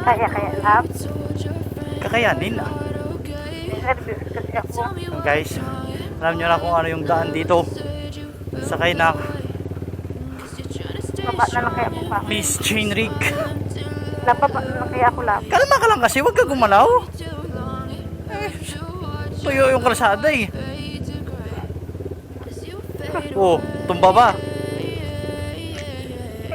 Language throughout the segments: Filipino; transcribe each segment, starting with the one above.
Kaya love. Kakayanin ah. Nervous kasi ako. Guys, alam nyo na kung ano yung daan dito. Sakay na Baba na lang kaya ako pa. Miss Chain Rig. Baba na lang kaya ako love. Kalma ka lang kasi, huwag ka gumalaw. Tuyo yung kalsada eh. Oh, tumba ba?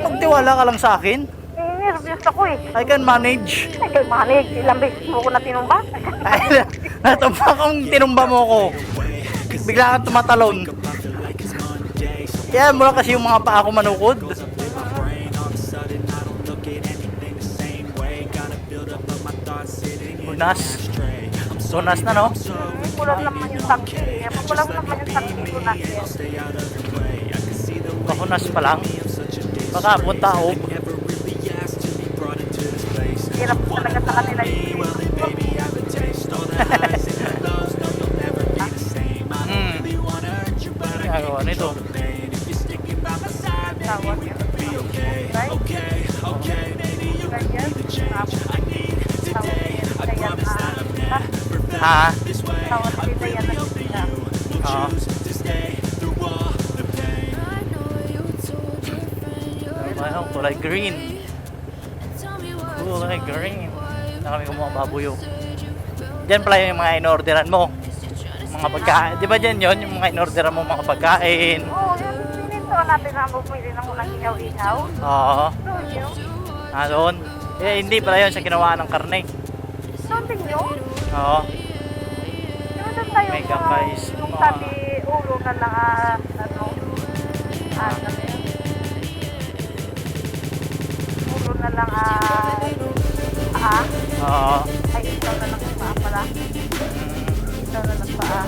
Magtiwala ka lang sa akin. Nervous ako eh. I can manage. Ay, kay manage. Ilang beses mo ko na tinumba. Ay, natumba kung tinumba mo ko. Bigla kang tumatalon. Kaya mo lang kasi yung mga paa ko manukod. Bunas. Bunas na no? Kulang naman yung taxi. Kulang naman yung taxi ko na. Pakunas pa lang. Baka punta o. Hirap talaga sa kanila yung Nagawa nito. tawag yun. Ha? Tawag sila yan na sila. Oo. Ayun, kulay green. Kulay green. Na kami kumuha ng babuyo. Diyan pala yung mga in-orderan mo. Mga pagkain. Di ba dyan yun? Yung mga in-orderan mo mga pagkain. Oo, yung pinito natin na bumili ng unang ihaw-ihaw. Oo. Doon yun. Ah, doon. Eh, hindi pala yun sa ginawa ng karne. Doon din yun. Oo. Doon tayo Mega guys. yung sabi ulo na lang ano yun? Ulo na lang Oo. ay ikaw na lang paa pala. Ikaw na lang paa.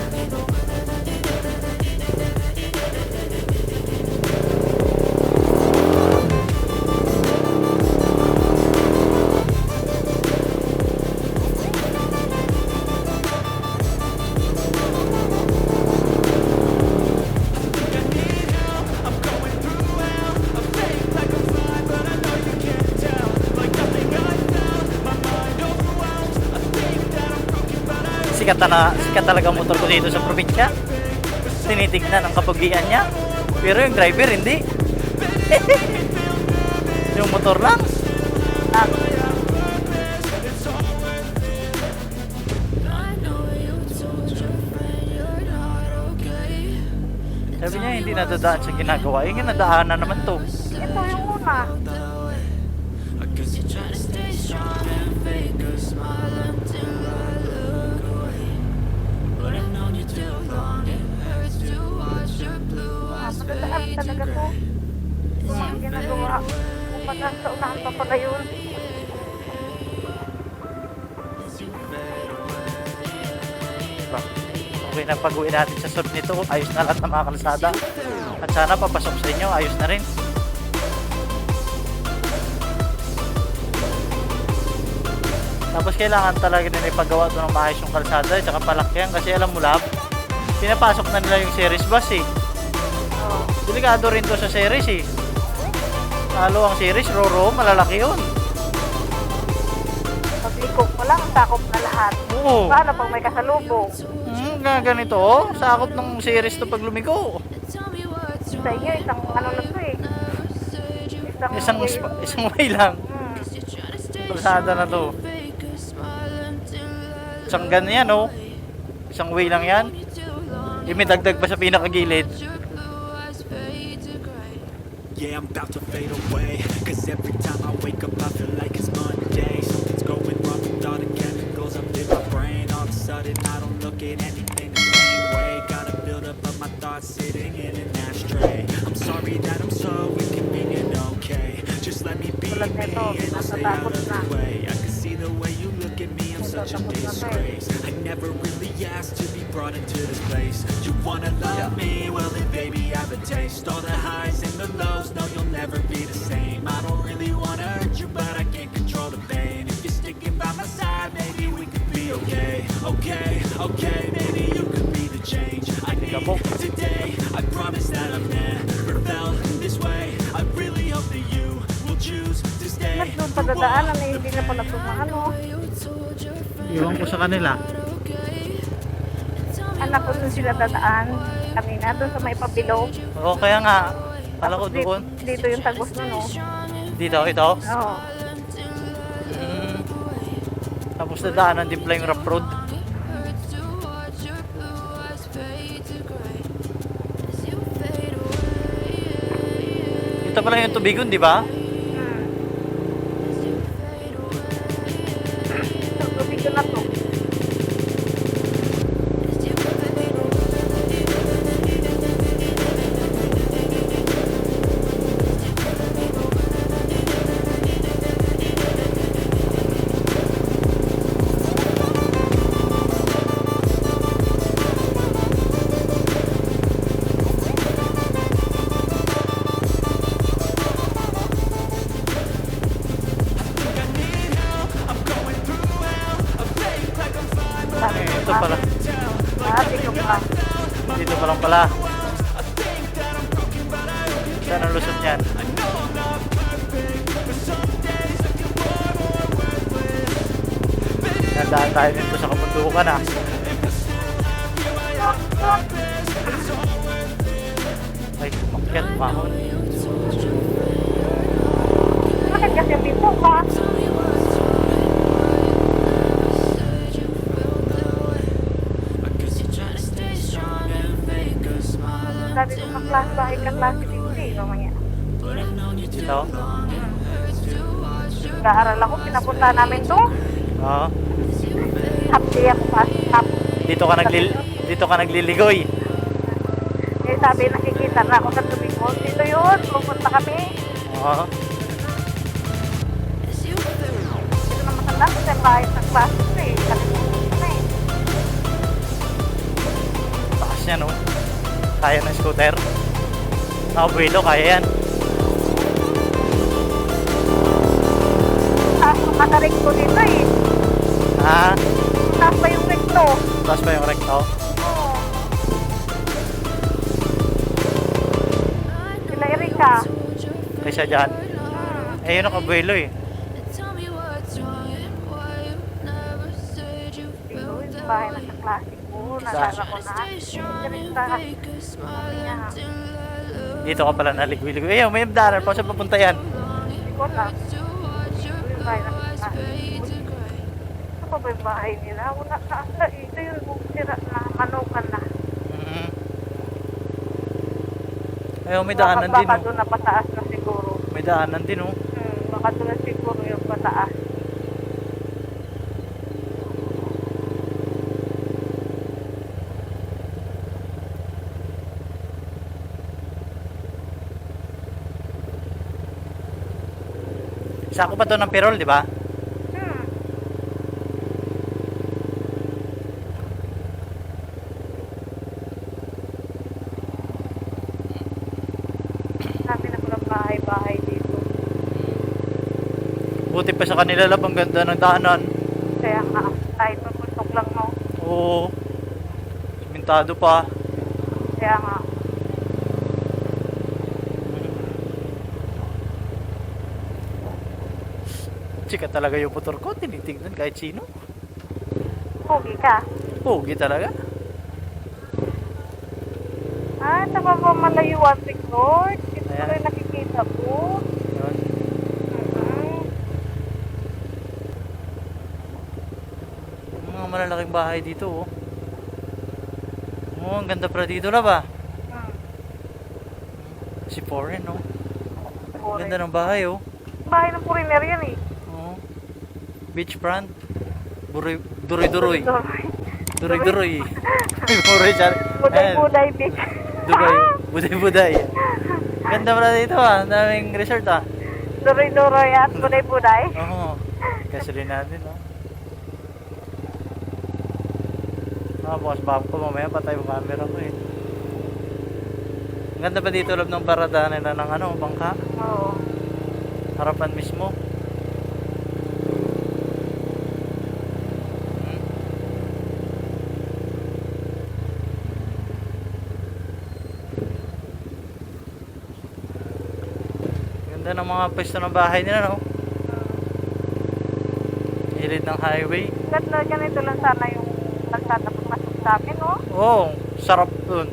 Sikat talaga ang motor ko dito sa probinsya. Tinitignan ang kapugian niya. Pero yung driver hindi. Yung motor lang. Sabi niya hindi nadadaan sa ginagawa. Yung nadaanan naman to. Ito yung una. Madadaan talaga to. Mga ginagawa. Kumbaga sa unahan pa pala yun. Diba? Okay na pag-uwi natin sa sort nito. Ayos na lahat ng mga kalsada. At sana papasok sa inyo. Ayos na rin. Tapos kailangan talaga din ipagawa ito ng maayos yung kalsada at saka palakyan kasi alam mo lab, pinapasok na nila yung series bus eh. Delikado rin to sa series eh. Lalo ang series, Roro, malalaki yun. Pag-ikot mo lang, sakop na lahat. Oo. Paano pag may kasalubong? Ganito oh. Sakop ng series to pag lumigo. Sa inyo, isang ano na to eh. Isang way lang. Kalsada na to. Isang ganyan oh. Isang way lang yan. Yung may dagdag pa sa pinakagilid. Yeah, I'm about to fade away. Cause every time I wake up I feel like it's Monday. Something's going wrong with all the chemicals up in my brain. All of a sudden I don't look at anything the same way. Gotta build up of my thoughts sitting in an ashtray. I'm sorry that I'm so inconvenient, okay. Just let me be me and I'll stay out of the way. I can see the way you look at me, I'm such a disgrace. I never really asked to be brought into this place. You wanna love me? Well then baby I have a taste. All the highs and the lows, no you'll never be the same. I don't really wanna hurt you but I can't control the pain. If you're sticking by my side maybe we could be okay. Okay, maybe you could be the change I need today. I promise that I've never felt this way. I really hope that you will choose to stay. dadaanan eh, hindi na pala tumaano. Iwan ko sa kanila. Anak ko doon sila dadaan kanina, doon sa may pabilog. Oo, kaya nga. Kala ko Tapos doon. Dito yung tagos nun, no? Dito, ito. Oo. Mm. Tapos nadaanan din pala yung rough road. Ito pala yung tubigon, di ba? Tubig ko na to. Ito pala. Ate ko pa. Dito pa lang pala. Saan ang lusot niyan? Nandaan tayo dito sa kabundukan ah. Ay, kumakyat mahon. Bakit kasi dito pa? Sabi ko ka-class bahay ka-class dito eh, mamaya. Dito? Nag-aaral ako, pinapunta namin to. Oo. Happy ako pa. Dito ka nagliligoy. Eh sabi, nakikita na ako sa tubig mo. Dito yun, pupunta kami. Oo. Dito na matanda ko sa bahay ng class ko eh. Kalimutan ko na eh. Takas niya no. Kaya ng scooter. Nakabuelo, kaya yan. Taas ko katarik ko dito eh. Ha? Taas pa yung recto. Tapos pa yung recto. Oo. Sila Erika. Kaysa dyan. Eh, yun nakabuelo eh. Dito yung bahay ng kaklase ko. Nalala ko na. Erika. Dito ka pala naligwi-ligwi. Eh, may daanan pa. Saan papunta yan? Hindi ko na. Dito yung bahay ng kaklase. Ano pa ba yung bahay nila? Wala na ata. Ito yung sira na manukan na. Mm. Ayaw, may daanan din Baka oh. doon na pataas na siguro. May daanan din oh. Baka doon na siguro yung pataas. Sako pa to ng Pirol, di ba? Sabi na pala bahay-bahay dito. Buti pa sa kanila lang, ang ganda ng daanan. Kaya nga, kahit mapuntok lang no. Oo. Simentado pa. Kaya nga, Chika talaga yung motor ko, tinitignan kahit sino. pogi ka. Pogi talaga. Ah, tama ba malayuan record? Ito Ayan. pala yung nakikita ko. Yun. Mga malalaking bahay dito oh. Oh, ang ganda pala dito na ba? Si foreign no. Ang ganda ng bahay oh. Bahay ng foreigner yan eh. Oh. Beachfront. Duroy-duroy. Duroy-duroy. Duroy siya. Buday-buday beach. Duroy. Buday-buday. Ganda pala dito ah. Ang daming resort ah. Duroy-duroy at buday-buday. Oo. Gasolin natin oh. Bukas baka ko mamaya patay yung camera ko eh. Ang ganda pa dito loob ng parada nila ng ano, bangka. Oo. Harapan mismo. Ganda ng mga pwesto ng bahay nila no. gilid ng highway. Ganda, ganito lang sana yung kalsada pagpasok sa amin, no? Oo, sarap dun.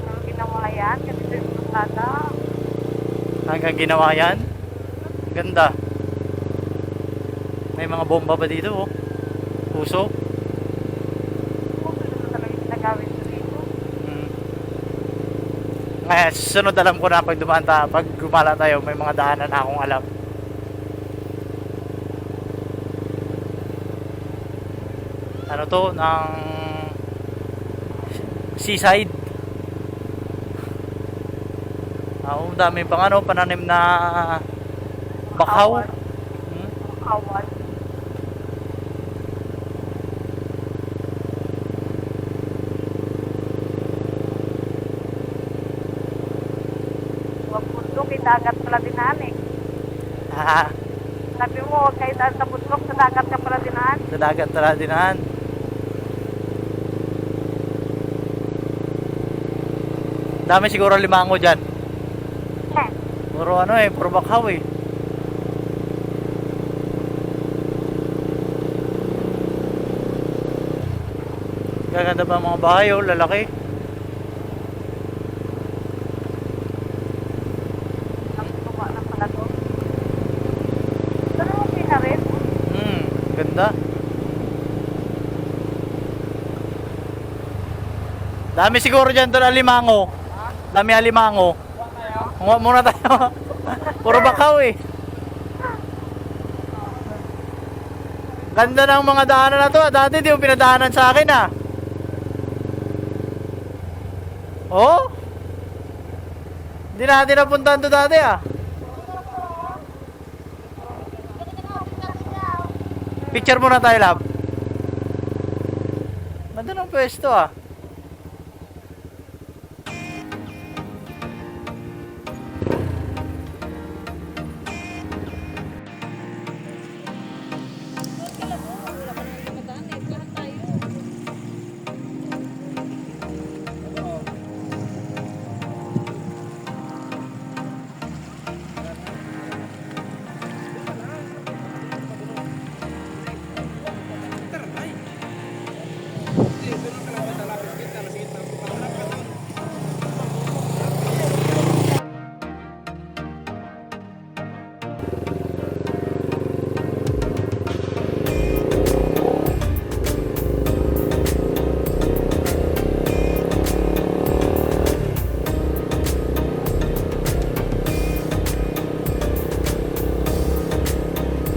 Ang ginawa yan, ganito yung kalsada. Hanggang ginawa yan. Ganda. May mga bomba ba dito, oh? Puso. Kung ano talaga yung ginagawin ko dito. Mm. Ngayon, susunod alam ko na pag pag gumala tayo, may mga daanan na akong alam. Ano to? Ng seaside. Dami pang ano, pananim na bakaw. Hmm? Awal. Huwag bundok, dagat pala dinaan eh. Ah, Sabi mo, huwag kayo daan sa bundok, sa dagat ka pala dinaan. sa dagat tala dinahan. Dami siguro limango dyan. Eh, Puro ano eh, puro bakaw eh. Gaganda ba ang mga bahay oh, lalaki. ang tuwa na pala to. Pero okay na rin. Ganda. Dami siguro dyan doon alimango. Dami alimango. Kunga muna tayo. Puro bakaw eh. Ganda ng mga daanan na to. Dati di mo pinadaanan sa akin ah. Oh? Hindi natin napuntahan to dati ah. Picture muna tayo, love. Ganda ng pwesto ah.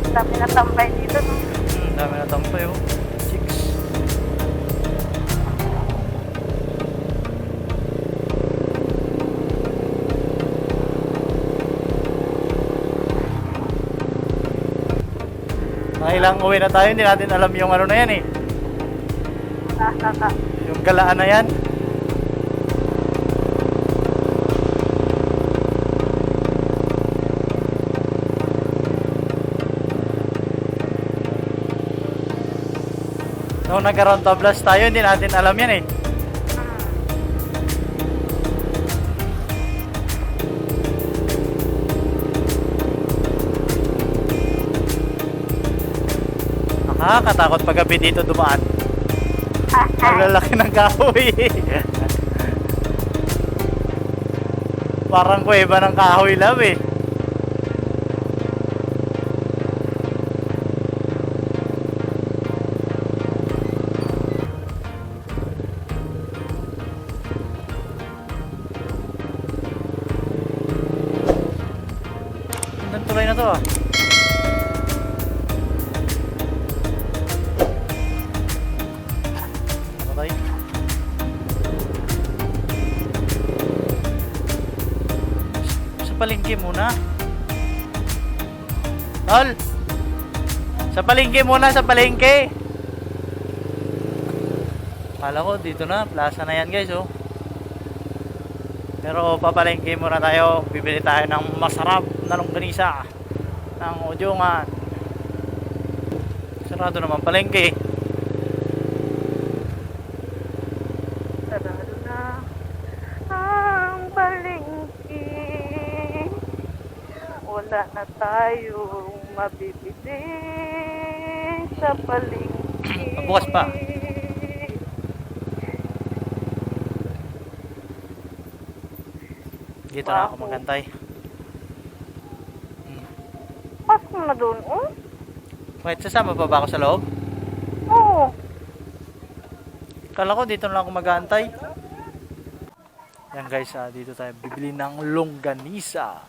Dami na tambay dito, no? Dami na tampay oh. 6. Ilang uwi na tayo, hindi natin alam yung ano na yan eh. Yung galaan na yan. Nung nagkaroon tablas tayo, hindi natin alam yan eh. Nakakatakot pag gabi dito dumaan. Ang lalaki ng kahoy. Parang kuweba ng kahoy lang eh. Ang tulay na to ah. Patay. Sa palengke muna. Tol! Sa palengke muna, sa palengke. Kala ko dito na, plaza na yan guys oh. Pero papalengke muna tayo, bibili tayo ng masarap na longganisa ng Ujungan. Sarado naman palengke. Sarado na ang palengke. wala na tayong mabibili sa palengke. Bukas pa. Dito na ako magantay. Pasok na doon, oh? Wait, sasama pa ba ako sa loob? Oo. Kala ko dito na lang ako mag-aantay. Yan guys, dito tayo bibili ng longganisa.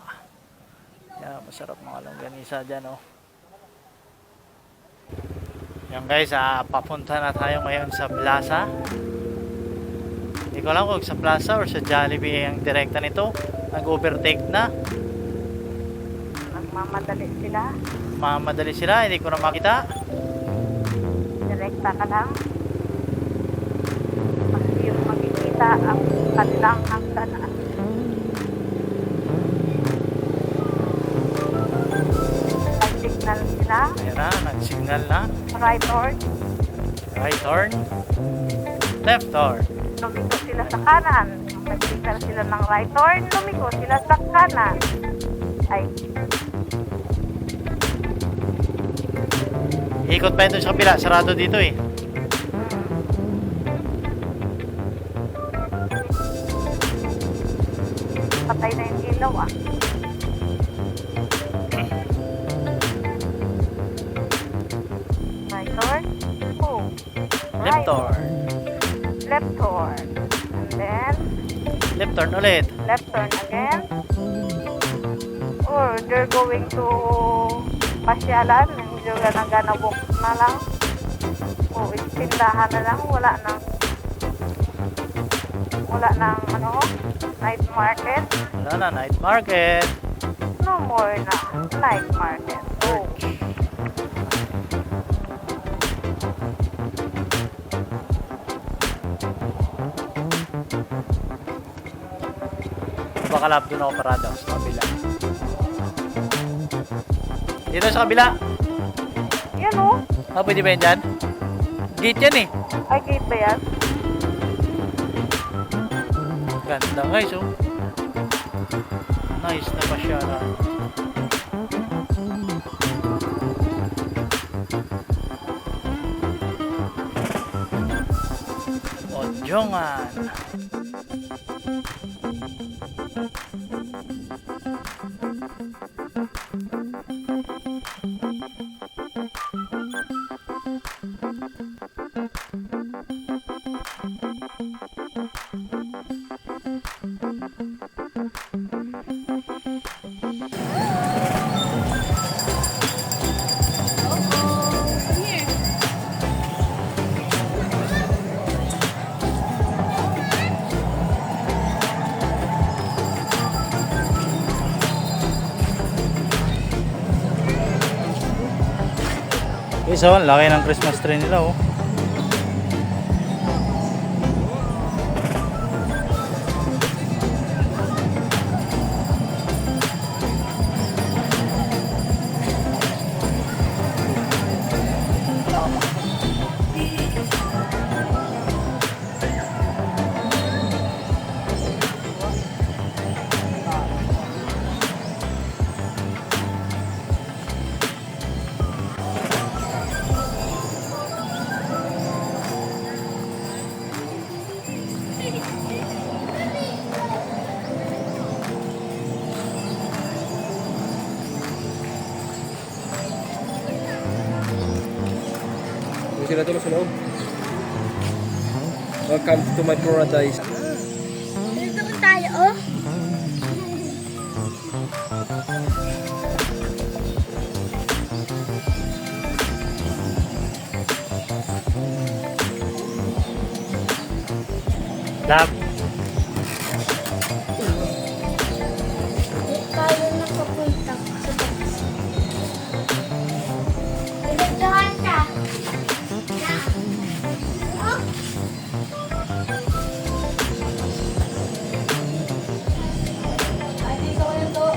Yan, masarap mga longganisa dyan, oh. Yan guys, papunta na tayo ngayon sa plaza. Hindi ko alam kung sa plaza or sa Jollibee ang direkta nito. Nag-overtake na. Nagmamadali sila. Mamadali sila, hindi ko na makita. Direkta ka lang. Kasi yung makikita ang kanilang hangganan. Nag-signal sila. Ayan na, nag-signal na. Right turn. Right turn. Left turn. Lumiko sila sa kanan. Nag-signal sila ng right turn. Lumiko sila sa kanan. Ay, Ikot pa ito sa kabila, sarado dito eh. patay na yung ilaw ah. Right turn. Oh. Left turn. Left turn. And then, Left turn ulit. left turn again. Or they're going to pasyalan. Medyo ganabok na lang. O istindahan na lang. Wala nang ano, night market. Wala na, night market. No more na night market. Oh. Baka lab doon ako parada sa kabila. Dito sa kabila. Yan o. Pwede ba yan dyan? Gate yan eh. Ay, gate ba yan? Ganda guys oh. Nice na pasyala. Odjongan. So, laki ng Christmas tree nila oh. Sila tulo sa loob. Welcome to my paradise. Dito tayo, oh. Lab. Dito tayo nakapunta sa taas. Pinagdahan ka. Oh. Ay, dito ko yung to.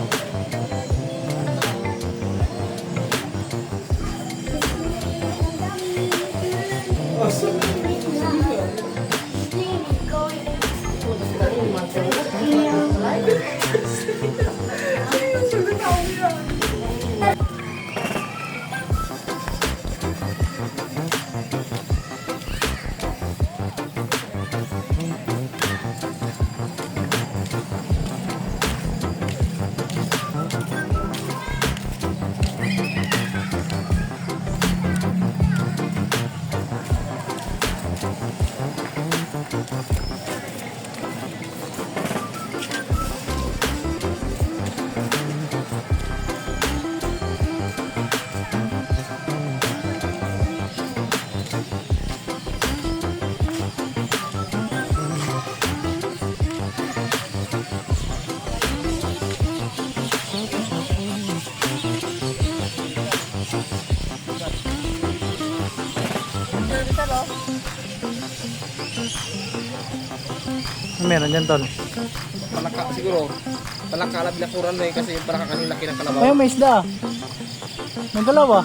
Awesome. dito. Meron dyan, tol. Palaka siguro. Palaka alam binakuran na kasi yung palaka kanina laki ng kalabaw. Ayun, may isda. May dalawa.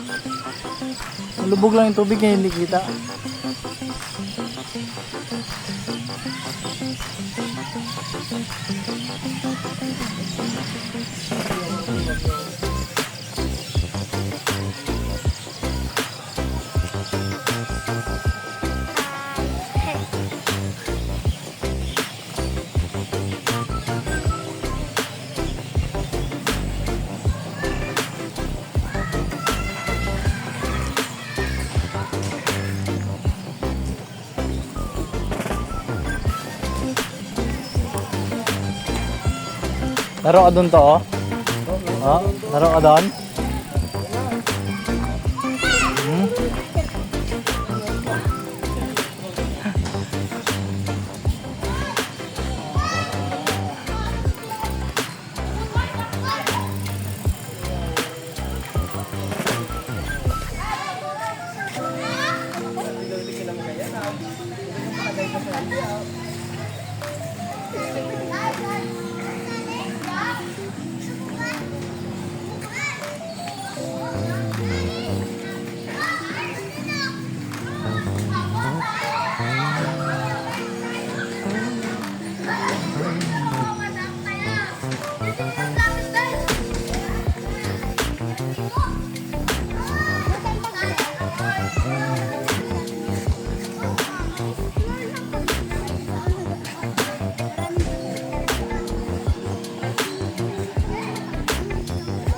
Malubog lang yung tubig niya, hindi kita. Laro ka dun to, oh. Oh, laro ka doon. Hmm.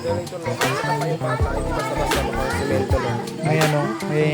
Ganito no. Kasi pa yung bata, hindi basta-basta mga semento no. May ano, may